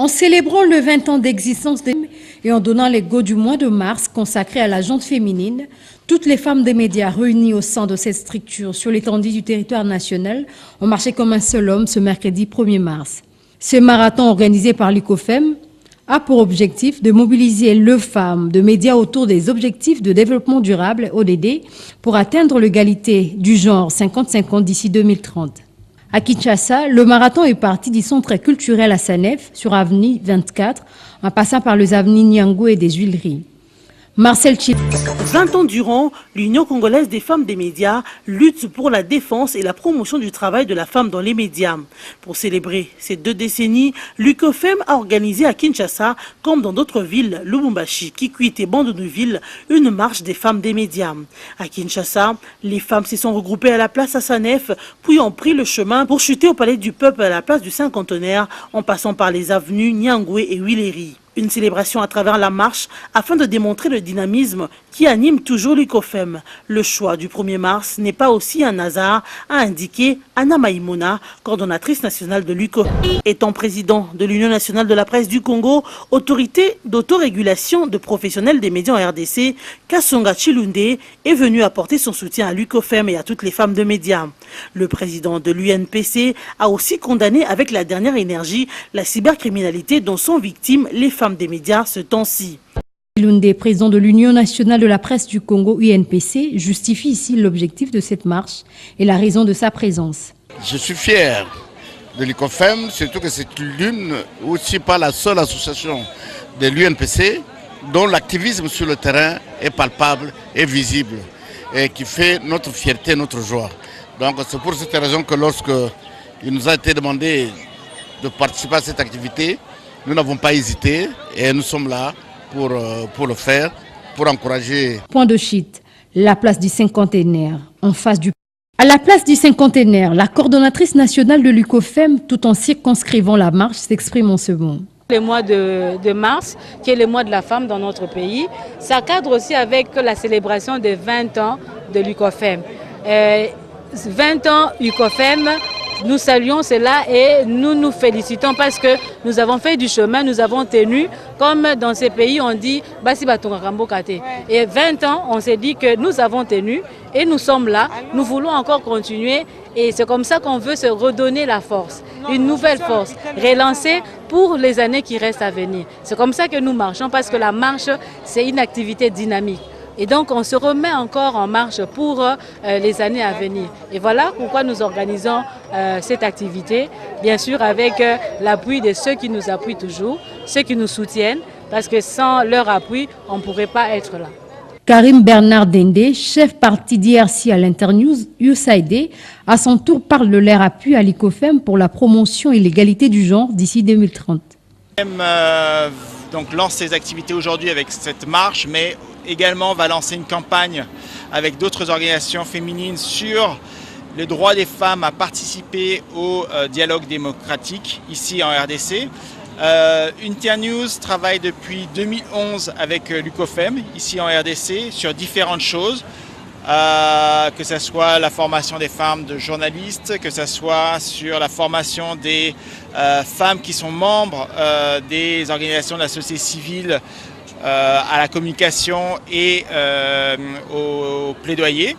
En célébrant le 20 ans d'existence et en donnant les go du mois de mars consacré à la gente féminine, toutes les femmes des médias réunies au sein de cette structure sur l'étendue du territoire national ont marché comme un seul homme ce mercredi 1er mars. Ce marathon organisé par l'UCOFEM a pour objectif de mobiliser les femmes de médias autour des objectifs de développement durable, ODD, pour atteindre l'égalité du genre 50-50 d'ici 2030. À Kinshasa, le marathon est parti du centre culturel à Sanef, sur avenue 24, en passant par les avenues Niango et des Huileries. Marcel Chip. 20 ans durant, l'Union congolaise des femmes des médias lutte pour la défense et la promotion du travail de la femme dans les médias. Pour célébrer ces 2 décennies, l'UCOFEM a organisé à Kinshasa, comme dans d'autres villes, Lubumbashi, Kikwit et Bandunuville, une marche des femmes des médias. À Kinshasa, les femmes se sont regroupées à la place à Sanef, puis ont pris le chemin pour chuter au Palais du Peuple à la place du Cinquantenaire, en passant par les avenues Niangoué et Huileries. Une célébration à travers la marche afin de démontrer le dynamisme qui anime toujours l'UCOFEM. Le choix du 1er mars n'est pas aussi un hasard, a indiqué Anna Maïmouna, coordonnatrice nationale de l'UCOFEM. Étant président de l'Union nationale de la presse du Congo, autorité d'autorégulation de professionnels des médias en RDC, Kasonga Chilunde est venu apporter son soutien à l'UCOFEM et à toutes les femmes de médias. Le président de l'UNPC a aussi condamné avec la dernière énergie la cybercriminalité dont sont victimes les femmes des médias ce temps-ci. Chilunde, président de l'Union nationale de la presse du Congo, UNPC, justifie ici l'objectif de cette marche et la raison de sa présence. Je suis fier de l'UCOFEM, surtout que c'est l'une, aussi pas la seule association de l'UNPC dont l'activisme sur le terrain est palpable et visible et qui fait notre fierté, notre joie. Donc c'est pour cette raison que lorsque il nous a été demandé de participer à cette activité, nous n'avons pas hésité et nous sommes là pour le faire, pour encourager. Point de chute, la place du Cinquantenaire, en face du... À la place du Cinquantenaire, la coordonnatrice nationale de l'UCOFEM, tout en circonscrivant la marche, s'exprime en ce moment. Le mois de mars, qui est le mois de la femme dans notre pays, ça cadre aussi avec la célébration des 20 ans de l'UCOFEM. 20 ans UCOFEM, nous saluons cela et nous nous félicitons parce que nous avons fait du chemin, nous avons tenu, comme dans ces pays on dit Basi Batonga Rambo Kate. Et 20 ans, on s'est dit que nous avons tenu et nous sommes là, nous voulons encore continuer et c'est comme ça qu'on veut se redonner la force, une nouvelle force, relancer pour les années qui restent à venir. C'est comme ça que nous marchons parce que la marche, c'est une activité dynamique. Et donc, on se remet encore en marche pour les années à venir. Et voilà pourquoi nous organisons cette activité, bien sûr avec l'appui de ceux qui nous appuient toujours, ceux qui nous soutiennent, parce que sans leur appui, on ne pourrait pas être là. Karim Bernard Dende, chef parti d'IRC à l'Internews, USAID, à son tour parle de leur appui à l'UCOFEM pour la promotion et l'égalité du genre d'ici 2030. Donc lance ses activités aujourd'hui avec cette marche, mais également va lancer une campagne avec d'autres organisations féminines sur le droit des femmes à participer au dialogue démocratique ici en RDC. Internews travaille depuis 2011 avec l'UCOFEM ici en RDC sur différentes choses, que ce soit la formation des femmes de journalistes, que ce soit sur la formation des femmes qui sont membres des organisations de la société civile à la communication et au plaidoyer.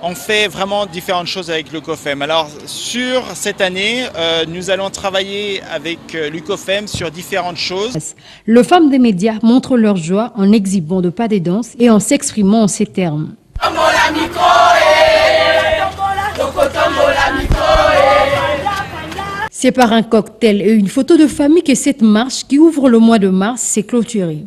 On fait vraiment différentes choses avec l'UCOFEM. Alors sur cette année, nous allons travailler avec l'UCOFEM sur différentes choses. Les femmes des médias montrent leur joie en exhibant de pas des danses et en s'exprimant en ces termes. C'est par un cocktail et une photo de famille que cette marche qui ouvre le mois de mars s'est clôturée.